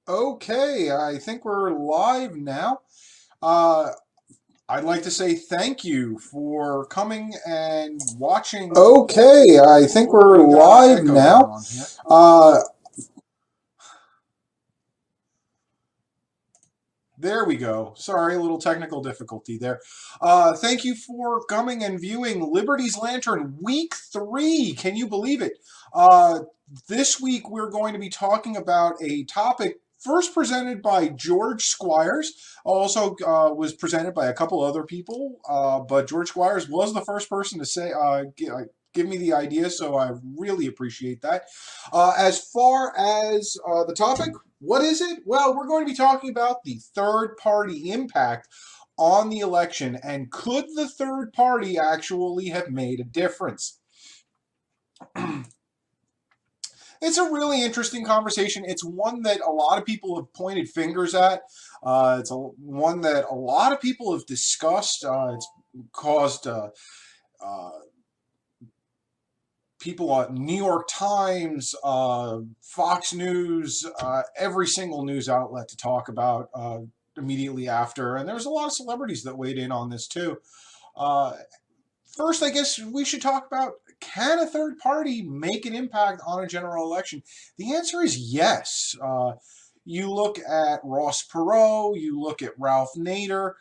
Okay, I think we're live now. Uh, I'd like to say thank you for coming and watching. Okay, I think we're We got an live echo going now. on here. Uh, there we go. Sorry, a little technical difficulty there. Thank you for coming and viewing Liberty's Lantern Week 3. Can you believe it? Uh, this week we're going to be talking about a topic first presented by George Squires. Also was presented by a couple other people, but George Squires was the first person to say give me the idea, so I really appreciate that. As far as the topic, what is it? Well, we're going to be talking about the third party impact on the election, and could the third party actually have made a difference? It's a really interesting conversation. It's one that a lot of people have pointed fingers at. One that a lot of people have discussed. It's caused uh, people on New York Times, Fox News, every single news outlet to talk about immediately after. And there's a lot of celebrities that weighed in on this too. Uh, First, I guess we should talk about, can a third party make an impact on a general election? The answer is yes. You look at Ross Perot, you look at Ralph Nader,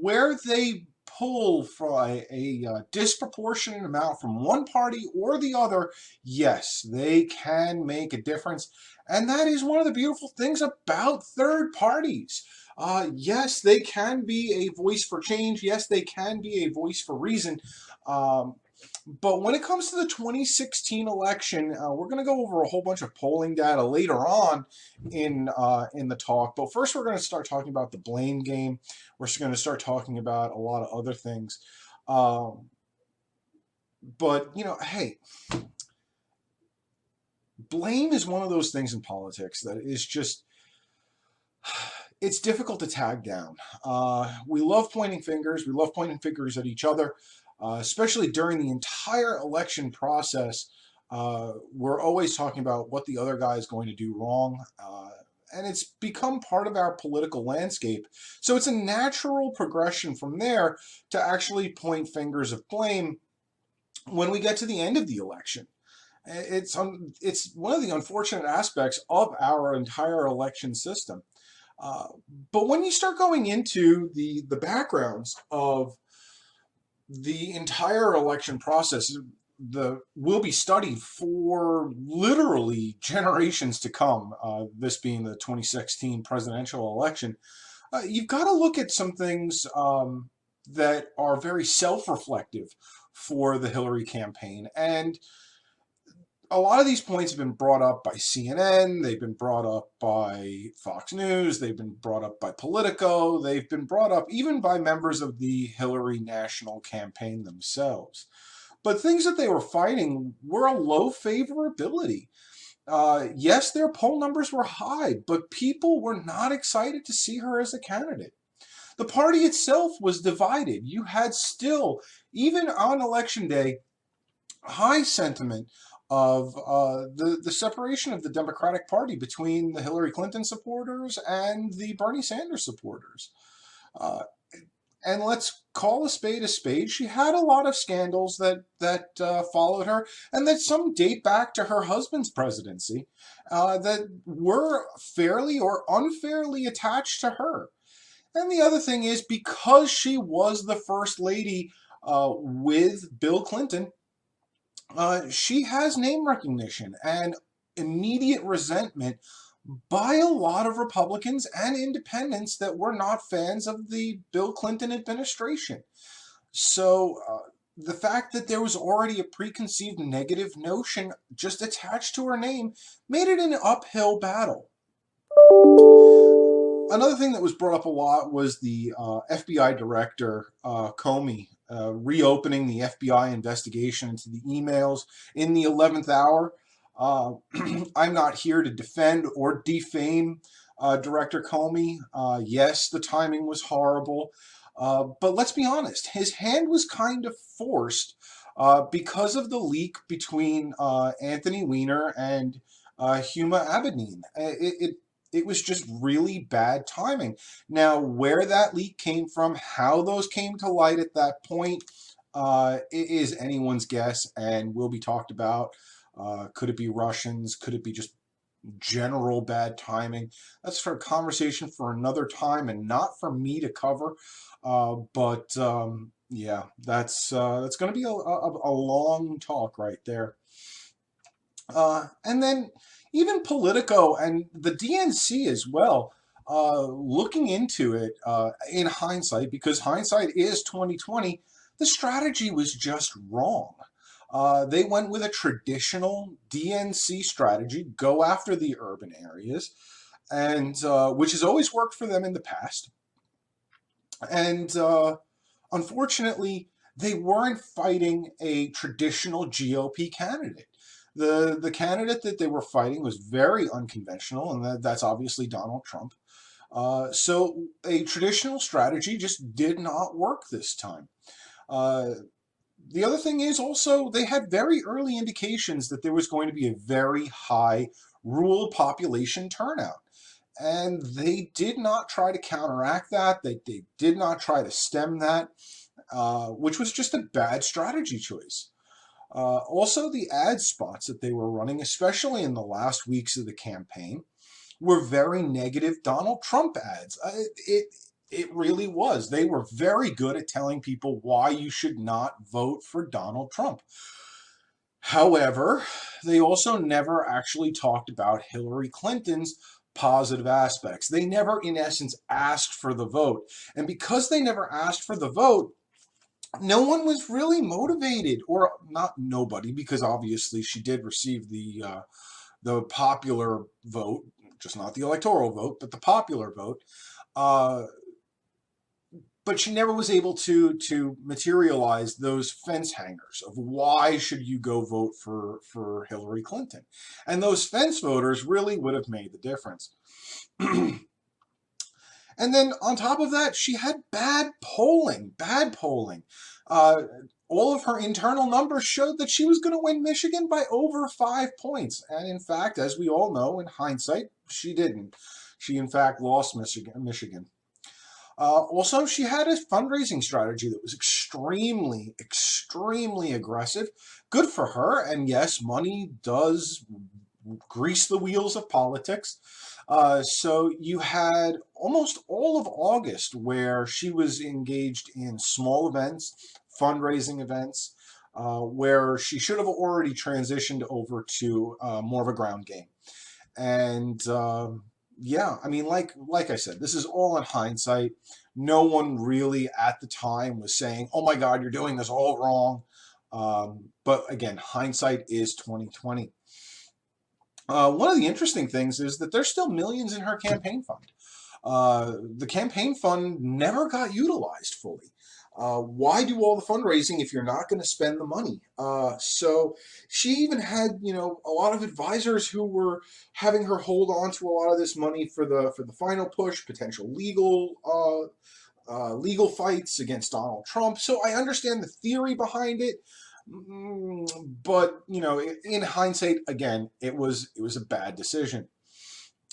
where they pull for a disproportionate amount from one party or the other, yes, they can make a difference. And that is one of the beautiful things about third parties. Yes, they can be a voice for change. Yes, they can be a voice for reason. Um, but when it comes to the 2016 election, we're going to go over a whole bunch of polling data later on in the talk. But first, we're going to start talking about the blame game. We're going to start talking about a lot of other things. Um, but hey, blame is one of those things in politics that is just, it's difficult to tag down. We love pointing fingers. We love pointing fingers at each other, especially during the entire election process. We're always talking about what the other guy is going to do wrong. And it's become part of our political landscape. So it's a natural progression from there to actually point fingers of blame when we get to the end of the election. It's one of the unfortunate aspects of our entire election system. Uh, but when you start going into the backgrounds of the entire election process, the will be studied for literally generations to come. This being the 2016 presidential election, you've got to look at some things that are very self-reflective for the Hillary campaign. And a lot of these points have been brought up by CNN, they've been brought up by Fox News, they've been brought up by Politico, they've been brought up even by members of the Hillary National Campaign themselves. But things that they were fighting were a low favorability. Yes, their poll numbers were high, but people were not excited to see her as a candidate. The party itself was divided. You had still, even on election day, high sentiment of the separation of the Democratic Party between the Hillary Clinton supporters and the Bernie Sanders supporters. Uh, and let's call a spade a spade. She had a lot of scandals that followed her, and that some date back to her husband's presidency, that were fairly or unfairly attached to her. And the other thing is, because she was the first lady with Bill Clinton, she has name recognition and immediate resentment by a lot of Republicans and independents that were not fans of the Bill Clinton administration. So the fact that there was already a preconceived negative notion just attached to her name made it an uphill battle. Another thing that was brought up a lot was the FBI director, Comey, reopening the FBI investigation into the emails in the 11th hour. I'm not here to defend or defame Director Comey. Yes, the timing was horrible. But let's be honest, his hand was kind of forced because of the leak between Anthony Weiner and Huma Abedin. it was just really bad timing. Now, where that leak came from, how those came to light at that point, it is anyone's guess and will be talked about. Could it be Russians? Could it be just general bad timing? That's for a conversation for another time and not for me to cover. But yeah, that's going to be a long talk right there. And then even Politico and the DNC as well, looking into it in hindsight, because hindsight is 2020, the strategy was just wrong. They went with a traditional DNC strategy, go after the urban areas, and which has always worked for them in the past. And unfortunately, they weren't fighting a traditional GOP candidate. The candidate that they were fighting was very unconventional, and that's obviously Donald Trump. So a traditional strategy just did not work this time. Uh, the other thing is also they had very early indications that there was going to be a very high rural population turnout. And they did not try to counteract that. They did not try to stem that, which was just a bad strategy choice. Also, the ad spots that they were running, especially in the last weeks of the campaign, were very negative Donald Trump ads. It really was. They were very good at telling people why you should not vote for Donald Trump. However, they also never actually talked about Hillary Clinton's positive aspects. They never, in essence, asked for the vote. And because they never asked for the vote, no one was really motivated, or not nobody, because obviously she did receive the popular vote, just not the electoral vote, but the popular vote. But she never was able to materialize those fence hangers of why should you go vote for Hillary Clinton. And those fence voters really would have made the difference. And then on top of that, she had bad polling, bad polling. All of her internal numbers showed that she was going to win Michigan by over 5 points. And in fact, as we all know, in hindsight, she didn't. She, in fact, lost Michigan. Also, she had a fundraising strategy that was extremely, extremely aggressive. Good for her. And yes, money does grease the wheels of politics. So you had almost all of August where she was engaged in small events, fundraising events, where she should have already transitioned over to more of a ground game. And yeah, I mean, like I said, this is all in hindsight. No one really at the time was saying, "Oh my God, you're doing this all wrong." But again, hindsight is 2020. One of the interesting things is that there's still millions in her campaign fund. The campaign fund never got utilized fully. Why do all the fundraising if you're not going to spend the money? So she even had, a lot of advisors who were having her hold on to a lot of this money for the final push, potential legal fights against Donald Trump. So I understand the theory behind it. But in hindsight, again, it was a bad decision.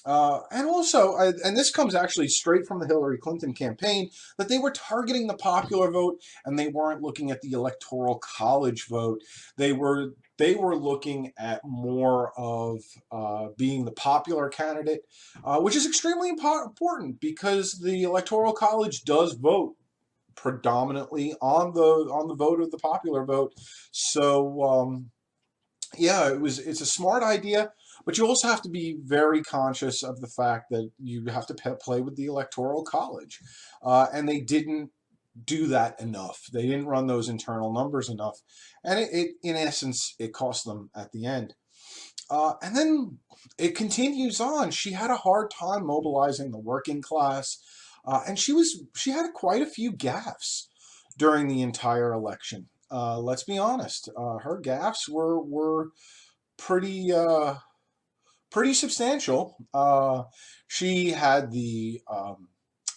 And also, and this comes actually straight from the Hillary Clinton campaign, that they were targeting the popular vote and they weren't looking at the electoral college vote. They were looking at more of being the popular candidate, which is extremely important because the electoral college does vote predominantly on the vote of the popular vote. So yeah, it's a smart idea, but you also have to be very conscious of the fact that you have to play with the electoral college, and they didn't do that enough. They didn't run those internal numbers enough, and it in essence it cost them at the end. And then it continues on. She had a hard time mobilizing the working class, and she had quite a few gaffes during the entire election. Let's be honest. Her gaffes were pretty pretty substantial. She had the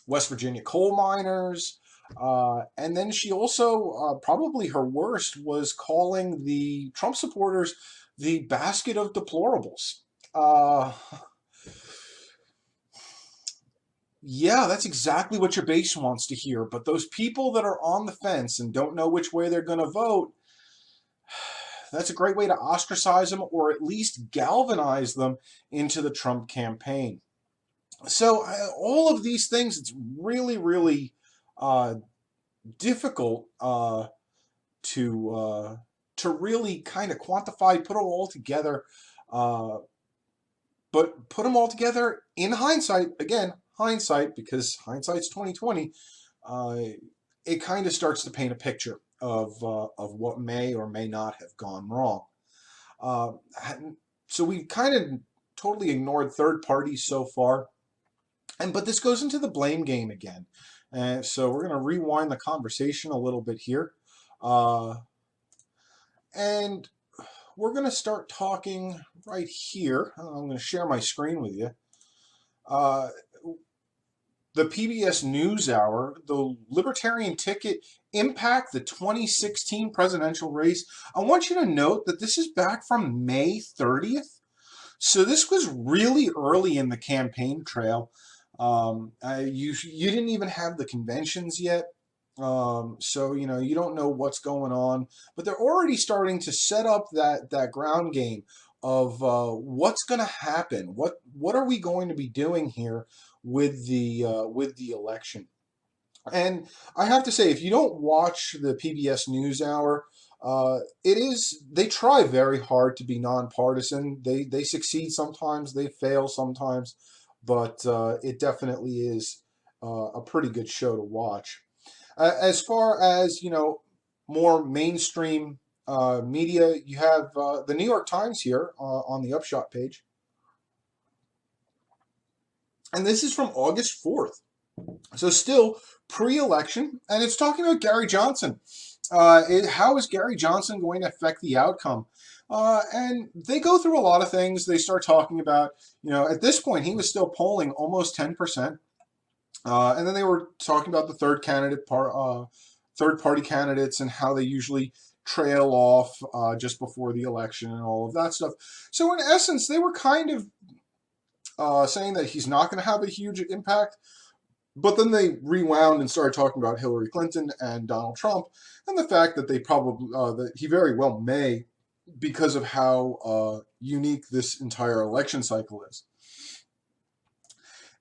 West Virginia coal miners. And then she also, probably her worst, was calling the Trump supporters the basket of deplorables. Uh, Yeah, that's exactly what your base wants to hear. But those people that are on the fence and don't know which way they're going to vote, that's a great way to ostracize them or at least galvanize them into the Trump campaign. So all of these things, it's really, really uh, difficult to really kind of quantify, put it all together. Uh, but put them all together in hindsight. Again, hindsight, because hindsight's 2020. Uh, it kind of starts to paint a picture of what may or may not have gone wrong. Uh, so we kind of totally ignored third parties so far, but this goes into the blame game again. So we're going to rewind the conversation a little bit here, uh, and we're going to start talking right here. I'm going to share my screen with you. Uh, the PBS NewsHour, the Libertarian ticket impact the 2016 presidential race. I want you to note that this is back from May 30th. So this was really early in the campaign trail. You didn't even have the conventions yet. So you don't know what's going on, but they're already starting to set up that ground game of what's going to happen. What are we going to be doing here with the election? And I have to say, if you don't watch the PBS NewsHour, they try very hard to be nonpartisan. They succeed sometimes, they fail sometimes, but it definitely is a pretty good show to watch. As far as more mainstream media, you have the New York Times here on the Upshot page, and this is from August 4th. So still pre-election, and it's talking about Gary Johnson. How is Gary Johnson going to affect the outcome? And they go through a lot of things. They start talking about, at this point, he was still polling almost 10%. And then they were talking about the third party candidates and how they usually trail off just before the election and all of that stuff. So in essence, they were kind of saying that he's not going to have a huge impact. But then they rewound and started talking about Hillary Clinton and Donald Trump, and the fact that that he very well may, because of how unique this entire election cycle is.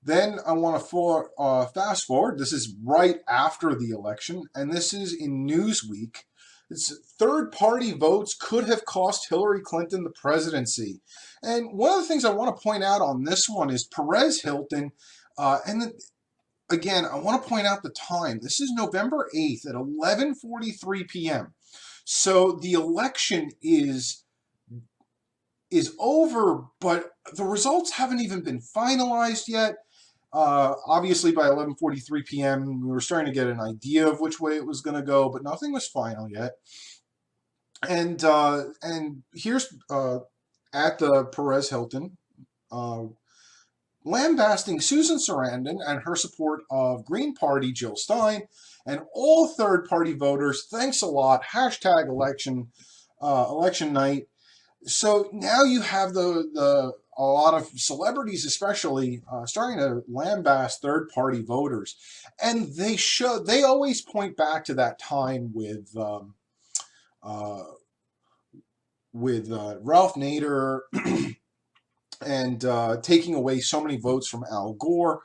Then I want to fast forward. This is right after the election, and this is in Newsweek. It's third-party votes could have cost Hillary Clinton the presidency. And one of the things I want to point out on this one is Perez Hilton, again, I want to point out the time. This is November 8th at 11:43 p.m. So the election is over, but the results haven't even been finalized yet. Obviously, by 11:43 p.m., we were starting to get an idea of which way it was going to go, but nothing was final yet. And here's at the Perez Hilton, lambasting Susan Sarandon and her support of Green Party Jill Stein and all third-party voters. Thanks a lot. Hashtag election night. So now you have a lot of celebrities, especially, starting to lambast third-party voters, and they always point back to that time with Ralph Nader. And taking away so many votes from Al Gore.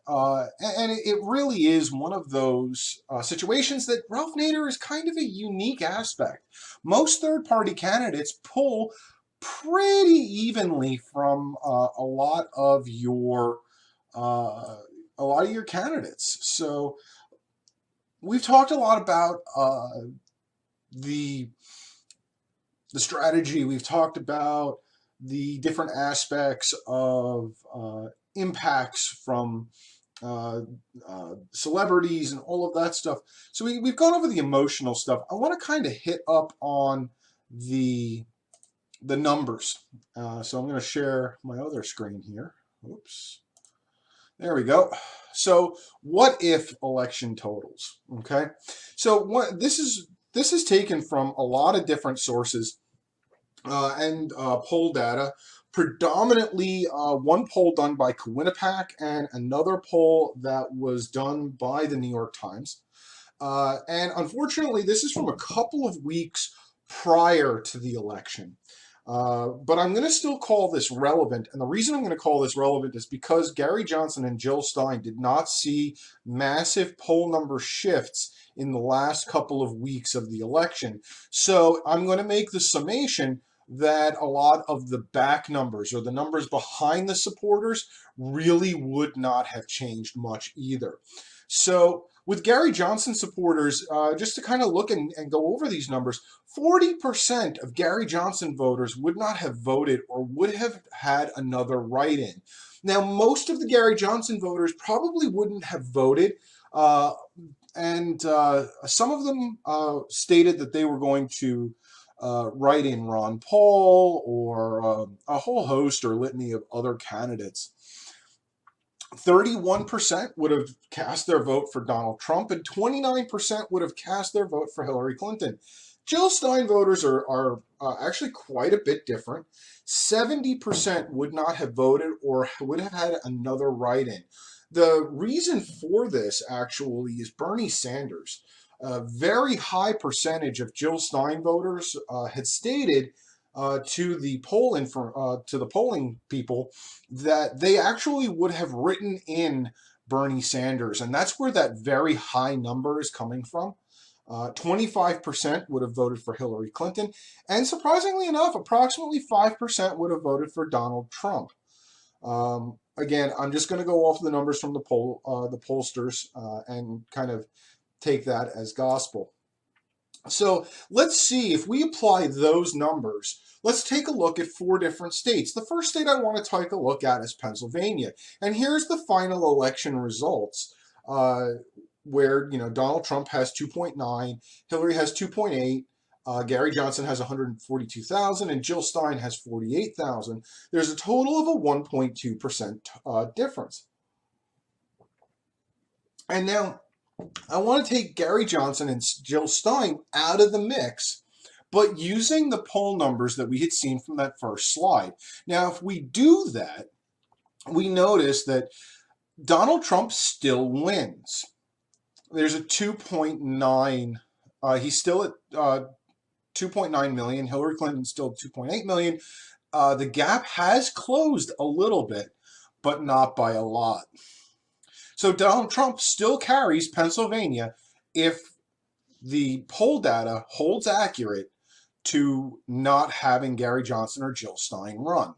And it really is one of those situations that Ralph Nader is kind of a unique aspect. Most third-party candidates pull pretty evenly from a lot of your candidates. So we've talked a lot about the strategy. We've talked about the different aspects of impacts from celebrities and all of that stuff. So we've gone over the emotional stuff. I want to kind of hit up on the numbers. So I'm going to share my other screen here. Oops. There we go. So what if election totals? Okay. So this is taken from a lot of different sources. and poll data. Predominantly one poll done by Quinnipiac and another poll that was done by the New York Times. And unfortunately, this is from a couple of weeks prior to the election. But I'm going to still call this relevant. And the reason I'm going to call this relevant is because Gary Johnson and Jill Stein did not see massive poll number shifts in the last couple of weeks of the election. So I'm going to make the summation that a lot of the back numbers or the numbers behind the supporters really would not have changed much either. So with Gary Johnson supporters, just to kind of look and go over these numbers, 40% of Gary Johnson voters would not have voted or would have had another write-in. Now, most of the Gary Johnson voters probably wouldn't have voted, and some of them stated that they were going to write in Ron Paul or a whole host or litany of other candidates. 31% would have cast their vote for Donald Trump, and 29% would have cast their vote for Hillary Clinton. Jill Stein voters are actually quite a bit different. 70% would not have voted or would have had another write-in. The reason for this actually is Bernie Sanders. A very high percentage of Jill Stein voters had stated to the polling people that they actually would have written in Bernie Sanders, and that's where that very high number is coming from. 25% would have voted for Hillary Clinton, and surprisingly enough, approximately 5% would have voted for Donald Trump. Again, I'm just going to go off the numbers from the pollsters, and kind of take that as gospel. So let's see if we apply those numbers. Let's take a look at 4 different states. The first state I want to take a look at is Pennsylvania. And here's the final election results, where Donald Trump has 2.9, Hillary has 2.8, Gary Johnson has 142,000, and Jill Stein has 48,000. There's a total of a 1.2% difference. And now, I want to take Gary Johnson and Jill Stein out of the mix, but using the poll numbers that we had seen from that first slide. Now, if we do that, we notice that Donald Trump still wins. There's a 2.9, he's still at 2.9 million. Hillary Clinton's still 2.8 million. The gap has closed a little bit, but not by a lot. So Donald Trump still carries Pennsylvania if the poll data holds accurate to not having Gary Johnson or Jill Stein run.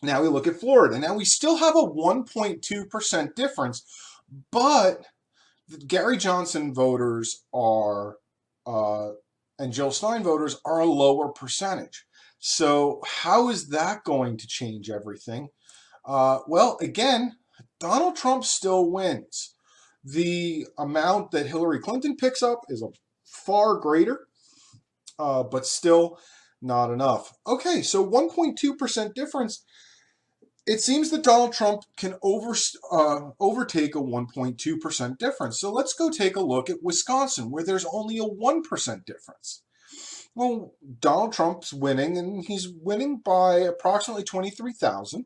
Now we look at Florida. Now we still have a 1.2% difference, but the Gary Johnson voters are and Jill Stein voters are a lower percentage. So how is that going to change everything? Well, again, Donald Trump still wins. The amount that Hillary Clinton picks up is a far greater, but still not enough. Okay, so 1.2% difference. It seems that Donald Trump can overtake a 1.2% difference. So let's go take a look at Wisconsin, where there's only a 1% difference. Well, Donald Trump's winning, and he's winning by approximately 23,000.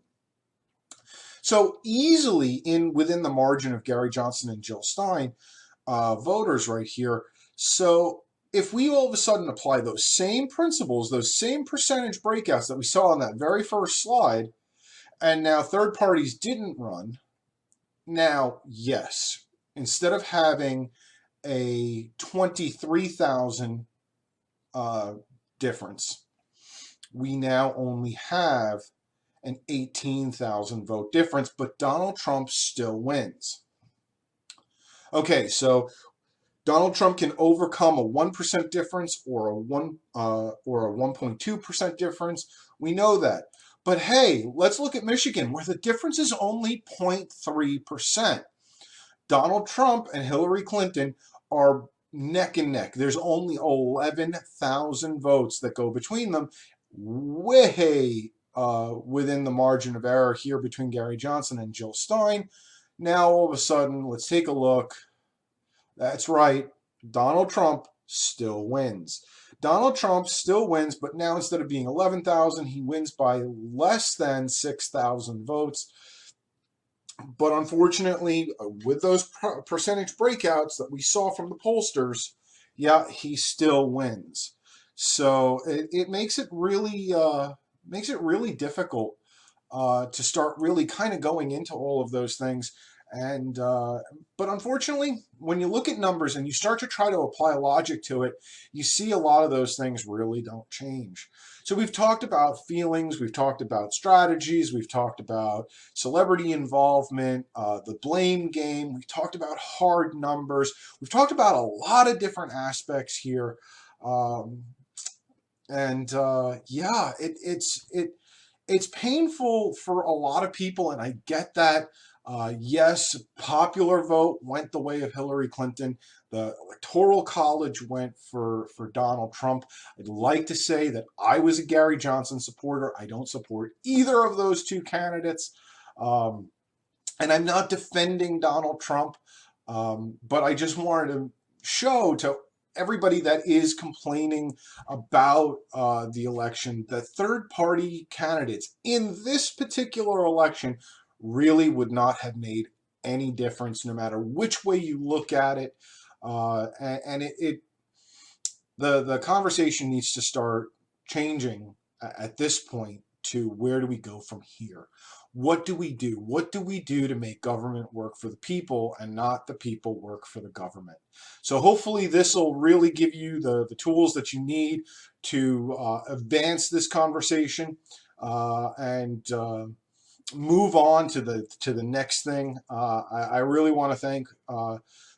So easily within the margin of Gary Johnson and Jill Stein voters right here. So if we all of a sudden apply those same principles, those same percentage breakouts that we saw on that very first slide, and now third parties didn't run, now, yes, instead of having a 23,000 difference, we now only have an 18,000 vote difference, but Donald Trump still wins. Okay, so Donald Trump can overcome a 1% difference or a 1.2% difference. We know that. But hey, let's look at Michigan, where the difference is only 0.3%. Donald Trump and Hillary Clinton are neck and neck. There's only 11,000 votes that go between them, way within the margin of error here between Gary Johnson and Jill Stein. Now, all of a sudden, let's take a look. That's right, Donald Trump still wins. Donald Trump still wins, but now instead of being 11,000, he wins by less than 6,000 votes. But unfortunately, with those percentage breakouts that we saw from the pollsters, yeah, he still wins. So it makes it really difficult to start really kind of going into all of those things. And but unfortunately, when you look at numbers and you start to try to apply logic to it, you see a lot of those things really don't change. So we've talked about feelings, we've talked about strategies, we've talked about celebrity involvement, the blame game, we've talked about hard numbers, we've talked about a lot of different aspects here. Um, and yeah, it's painful for a lot of people, and I get that. Yes, popular vote went the way of Hillary Clinton. The Electoral College went for Donald Trump. I'd like to say that I was a Gary Johnson supporter. I don't support either of those two candidates. Um, and I'm not defending Donald Trump, but I just wanted to show to everybody that is complaining about the election that third-party candidates in this particular election really would not have made any difference, no matter which way you look at it. And the conversation needs to start changing at this point to where do we go from here? What do we do? What do we do to make government work for the people and not the people work for the government? So hopefully this will really give you the tools that you need to advance this conversation and move on to the next thing. I really want to thank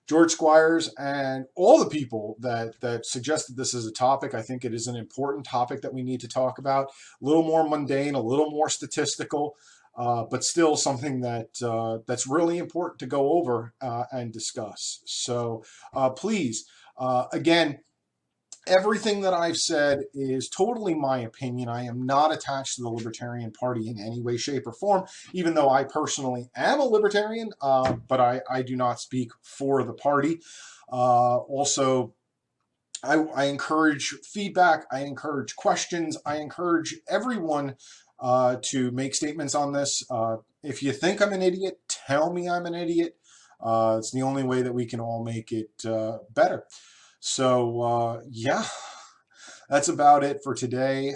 George Squires and all the people that suggested this as a topic. I think it is an important topic that we need to talk about. A little more mundane, a little more statistical, but still something that's really important to go over and discuss. So please, again, everything that I've said is totally my opinion. I am not attached to the Libertarian Party in any way, shape, or form, even though I personally am a Libertarian, but I do not speak for the party. Also, I encourage feedback. I encourage questions. I encourage everyone to make statements on this. If you think I'm an idiot, tell me I'm an idiot. It's the only way that we can all make it better. So yeah, that's about it for today.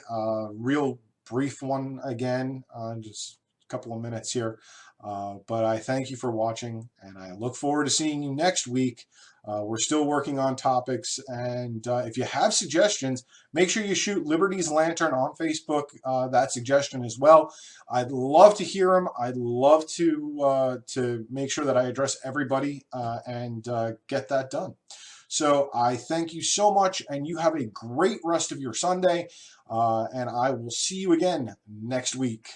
Real brief one again, just a couple of minutes here. But I thank you for watching, and I look forward to seeing you next week. We're still working on topics, and if you have suggestions, make sure you shoot Liberty's Lantern on Facebook that suggestion as well. I'd love to hear them. I'd love to make sure that I address everybody and get that done. So I thank you so much, and you have a great rest of your Sunday, and I will see you again next week.